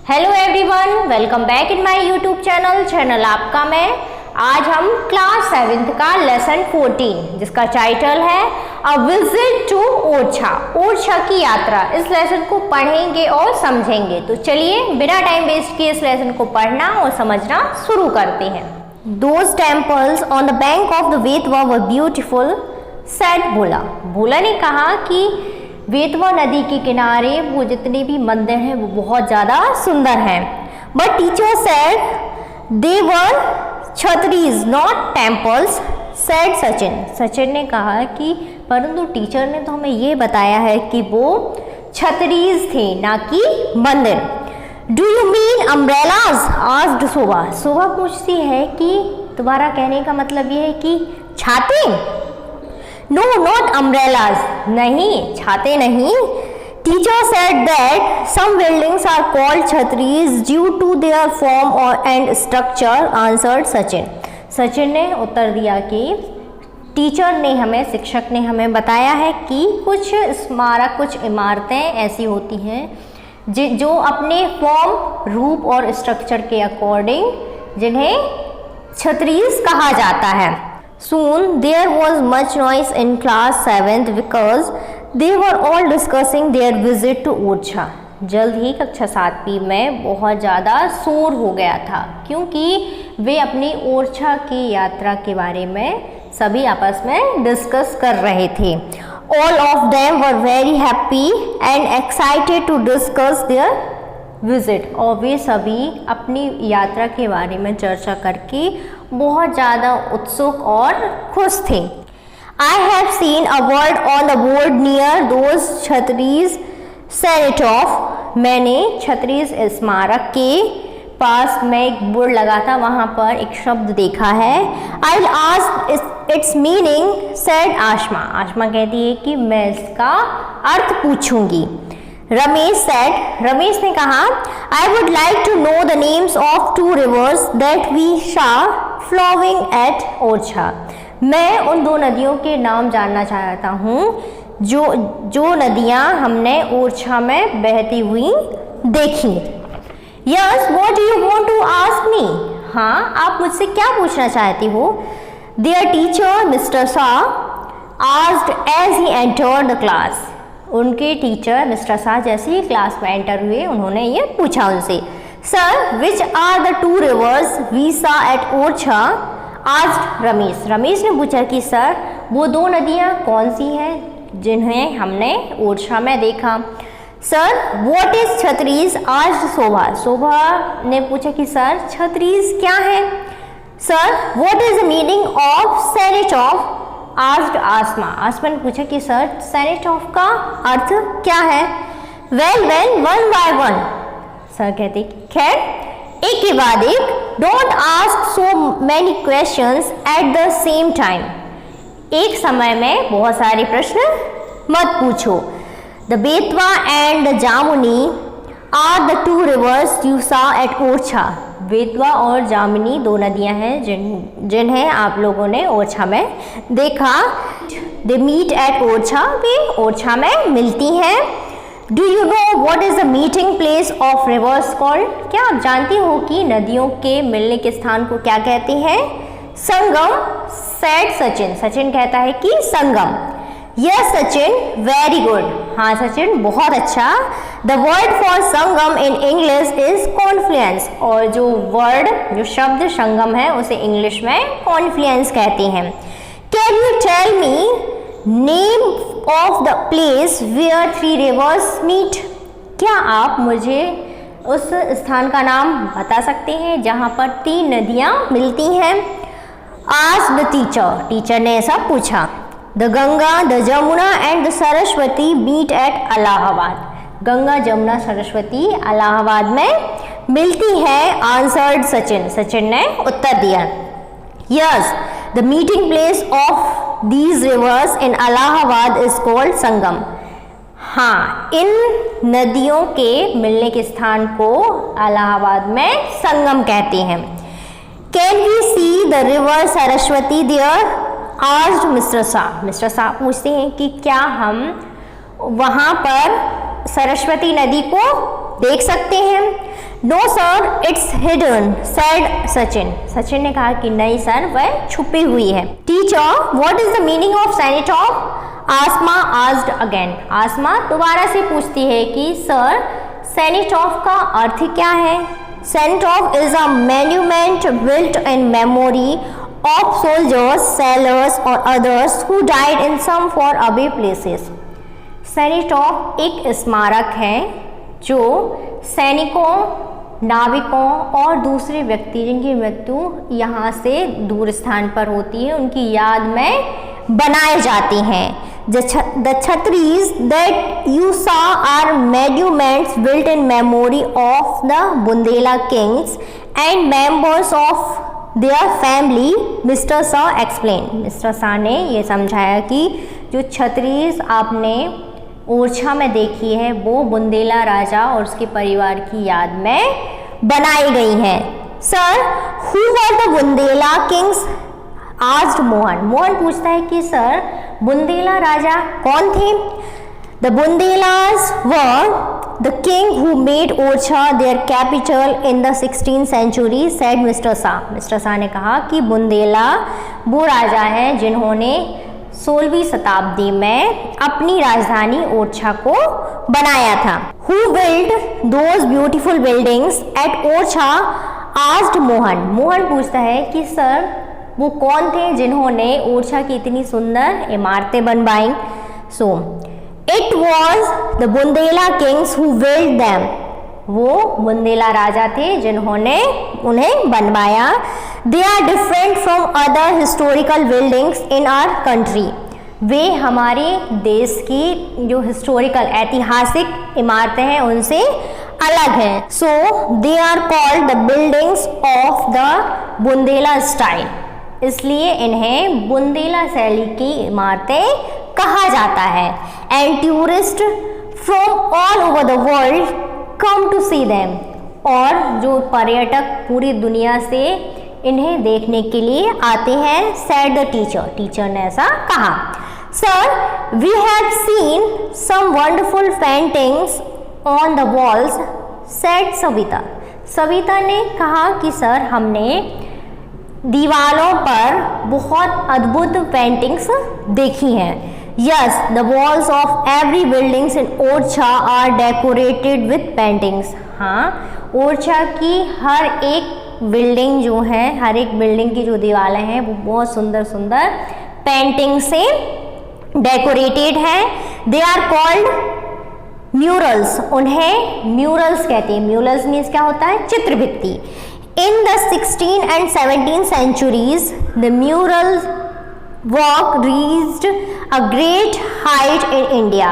Hello everyone, welcome back in my YouTube channel आपका मैं। आज हम क्लास 7th का लेसन 14 जिसका टाइटल है a visit to Orchha, Orchha की यात्रा, इस लेसन को पढ़ेंगे और समझेंगे। तो चलिए बिना टाइम वेस्ट किए इस लेसन को पढ़ना और समझना शुरू करते हैं। Those temples on the bank of the Betwa were beautiful, said भोला। भोला ने कहा कि बेतवा नदी के किनारे वो जितने भी मंदिर हैं वो बहुत ज़्यादा सुंदर हैं। But teacher said they were chhatris not temples, said Sachin. Sachin ने कहा कि परंतु टीचर ने तो हमें ये बताया है कि वो छतरीज थे ना कि मंदिर। Do you mean umbrellas, asked Shobha. Shobha पूछती है कि तुम्हारा कहने का मतलब ये है कि छाते? नो नॉट अम्ब्रेलाज, नहीं छाते नहीं। Teacher said that some buildings are called chhatris due to their form और and structure, answered Sachin. Sachin ने उत्तर दिया कि टीचर ने हमें, शिक्षक ने हमें बताया है कि कुछ स्मारक, कुछ इमारतें ऐसी होती हैं जो अपने फॉर्म, रूप और स्ट्रक्चर के अकॉर्डिंग जिन्हें छतरीज कहा जाता है। Soon there was much noise in class 7th because they were all discussing their visit to Orchha. जल्द ही कक्षा 7वीं में बहुत ज़्यादा शोर हो गया था क्योंकि वे अपनी ओरछा की यात्रा के बारे में सभी आपस में डिस्कस कर रहे थे। All of them were very happy and excited to discuss their visit, और वे सभी अपनी यात्रा के बारे में चर्चा करके बहुत ज़्यादा उत्सुक और खुश थे। I have seen a word on the board near those chhatris, set off. मैंने छतरीज स्मारक के पास में एक बोर्ड लगा था, वहाँ पर एक शब्द देखा है। I'll ask its meaning, said Ashma. Ashma कहती है कि मैं इसका अर्थ पूछूंगी। रमेश सेड, रमेश ने कहा I would like to know the names of two rivers that we saw flowing at Orchha. मैं उन दो नदियों के नाम जानना चाहता हूँ जो नदियाँ हमने ओरछा में बहती हुई देखी। Yes, what do you want to ask me? हाँ, आप मुझसे क्या पूछना चाहती हो? Their teacher mister Shah asked as he entered the class. उनके टीचर मिस्टर शाह जैसे ही क्लास में एंटर हुए उन्होंने ये पूछा उनसे, sir which are the two rivers we saw at Orchha, asked Ramesh. Ramesh ने पूछा कि सर वो दो नदियाँ कौन सी हैं जिन्हें हमने ओरछा में देखा। Sir what is chhatris, asked Shobha. Shobha ने पूछा कि सर छतरीज क्या है। Sir what is the meaning of cenotaph, asked Asma. Asma ने पूछा कि सर सेनेट ऑफ का अर्थ क्या है। Well one by one, sir कहते खैर एक के बाद एक, don't ask so many questions at the same time. एक समय में बहुत सारे प्रश्न मत पूछो। The Betwa and the Jamuni are the two rivers you saw at Orchha. Betwa और जामुनी दो नदियां हैं जिन्हें आप लोगों ने ओरछा में देखा। दे मीट एट ओरछा, वे ओरछा में मिलती हैं। Do you know what is the meeting place of reverse called? क्या आप जानती हो कि नदियों के मिलने के स्थान को क्या कहते हैं? संगम, सेड सचिन। सचिन कहता है कि Sangam. Yes Sachin, very good. हाँ सचिन, बहुत अच्छा। The word for Sangam in English is confluence, और जो शब्द संगम है उसे इंग्लिश में कॉन्फ्लुएंस कहते हैं। Can you tell me name of the place where three rivers meet? क्या आप मुझे उस स्थान का नाम बता सकते हैं जहाँ पर तीन नदियाँ मिलती हैं? आस्क्ड द टीचर, टीचर ने ऐसा पूछा। The Ganga, the Jamuna and the Saraswati meet at Allahabad. Ganga, Jamuna, Saraswati Allahabad में मिलती है, आंसर्ड सचिन। सचिन ने उत्तर दिया। Yes, the meeting place of these rivers in Allahabad is called Sangam. हाँ, इन नदियों के मिलने के स्थान को इलाहाबाद में संगम कहते हैं। Can we see the river Saraswati there, asked Mister Shah. Mister Shah पूछते हैं कि क्या हम वहाँ पर सरस्वती नदी को देख सकते हैं। No sir it's hidden said Sachin. Sachin ने कहा कि नहीं सर वह छुपी हुई है। Teacher what is the meaning of cenotaph? Asma asked again. Asma दोबारा से पूछती है कि सर सेनेटॉफ का अर्थ क्या है? Cenotaph is a monument built in memory of soldiers, sailors और others who died in some far away places. Cenotaph एक स्मारक है जो सैनिकों, नाविकों और दूसरे व्यक्ति जिनकी मृत्यु यहाँ से दूर स्थान पर होती है उनकी याद में बनाए जाती हैं। The Chhatris that you saw are monuments built in memory of the Bundela kings and members of their family, Mr. Shah explained. Mr. Shah ने ये समझाया कि जो छत्रीस आपने ओरछा में देखी है वो बुंदेला राजा और उसके परिवार की याद में बनाई गई हैं। Sir who were the Bundela Kings? Asked Mohan. Mohan पूछता है कि सर बुंदेला राजा कौन थे? The Bundelas were the king who made Orchha their capital in the 16th century, said mister Shah. Mister Shah ने कहा कि बुंदेला वो राजा हैं जिन्होंने 16वीं शताब्दी में अपनी राजधानी ओरछा को बनाया था। Who built those beautiful buildings at Orchha? asked Mohan. Mohan पूछता है कि सर वो कौन थे जिन्होंने ओरछा की इतनी सुंदर इमारतें बनवाई? So it was the Bundela kings who built them। वो बुंदेला राजा थे जिन्होंने उन्हें बनवाया। They are different from other historical buildings in our country। वे हमारे देश की जो हिस्टोरिकल ऐतिहासिक इमारतें हैं उनसे अलग हैं। So they are called the buildings of the Bundela style। इसलिए इन्हें बुंदेला शैली की इमारतें कहा जाता है। And tourists from all over the world come to see them। और जो पर्यटक पूरी दुनिया से इन्हें देखने के लिए आते हैं। said the teacher। टीचर ने ऐसा कहा। Sir we have seen some wonderful paintings on the walls, said Savita. Savita ने कहा कि सर हमने दीवारों पर बहुत अद्भुत पेंटिंग्स देखी हैं। Yes, the walls of every buildings in Orchha are decorated with paintings। हाँ, ओरछा की हर एक बिल्डिंग जो है, हर एक बिल्डिंग की जो दीवारें हैं वो बहुत सुंदर सुंदर पेंटिंग से डेकोरेटेड है। They are called murals। उन्हें म्यूरल्स कहते हैं। म्यूरल्स मीन्स क्या होता है? चित्रभित्ति। In the 16th and 17th centuries, the mural work reached a great height in India।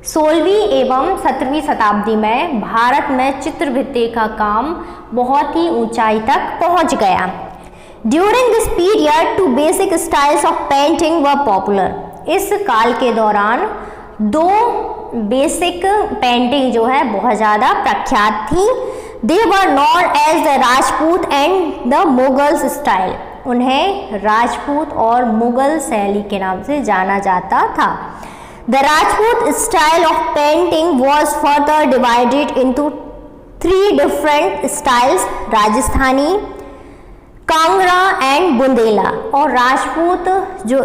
16वीं एवं 17वीं शताब्दी में भारत में चित्रभित्ति का काम बहुत ही ऊंचाई तक पहुंच गया। During this period, two basic styles of painting were popular। इस काल के दौरान दो बेसिक पेंटिंग जो है बहुत ज़्यादा प्रख्यात थी। They were known as the Rajput and the Mughal style। उन्हें राजपूत और मुगल शैली के नाम से जाना जाता था। The Rajput style of painting was further divided into 3 different styles, Rajasthani, Kangra and Bundela. और राजपूत जो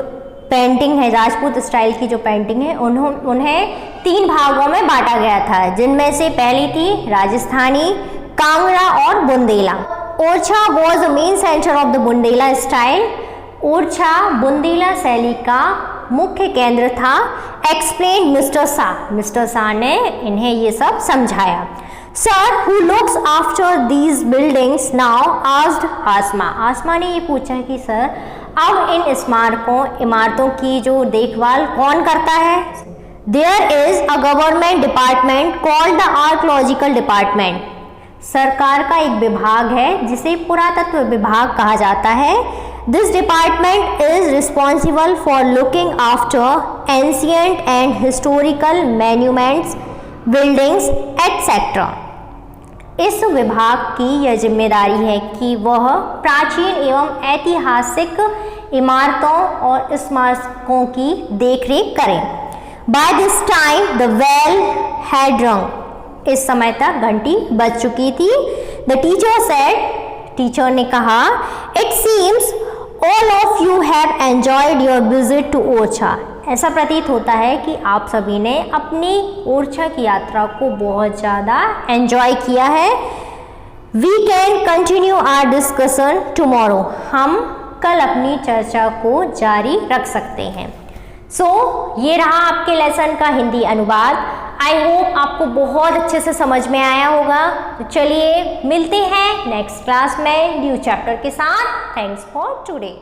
पेंटिंग है, राजपूत स्टाइल की जो पेंटिंग है उन्हें 3 भागों में बांटा गया था, जिनमें से पहली थी राजस्थानी, कांगड़ा और Bundela. Orchha was the main centre of the Bundela style. Orchha Bundela शैली का मुख्य केंद्र था। Explain mister Shah. Mister Shah ने इन्हें ये सब समझाया। Sir who looks after these buildings now? Asked Asma. Asma ने ये पूछा कि सर अब इन स्मारकों इमारतों की जो देखभाल कौन करता है? There is a government department called the archaeological department. सरकार का एक विभाग है जिसे पुरातत्व विभाग कहा जाता है। This department is responsible for looking after ancient and historical monuments, buildings etcetera. इस विभाग की यह जिम्मेदारी है कि वह प्राचीन एवं ऐतिहासिक इमारतों और स्मारकों की देखरेख करें। By this time the bell had rung. इस समय तक घंटी बज चुकी थी। द टीचर सेड, टीचर ने कहा, it seems all of you have enjoyed your visit to Orchha. ऐसा प्रतीत होता है कि आप सभी ने अपनी ओरछा की यात्रा को बहुत ज़्यादा एंजॉय किया है। We can continue our discussion tomorrow. हम कल अपनी चर्चा को जारी रख सकते हैं। ये रहा आपके लेसन का हिंदी अनुवाद। आई होप आपको बहुत अच्छे से समझ में आया होगा। तो चलिए मिलते हैं नेक्स्ट क्लास में न्यू चैप्टर के साथ। Thanks for today.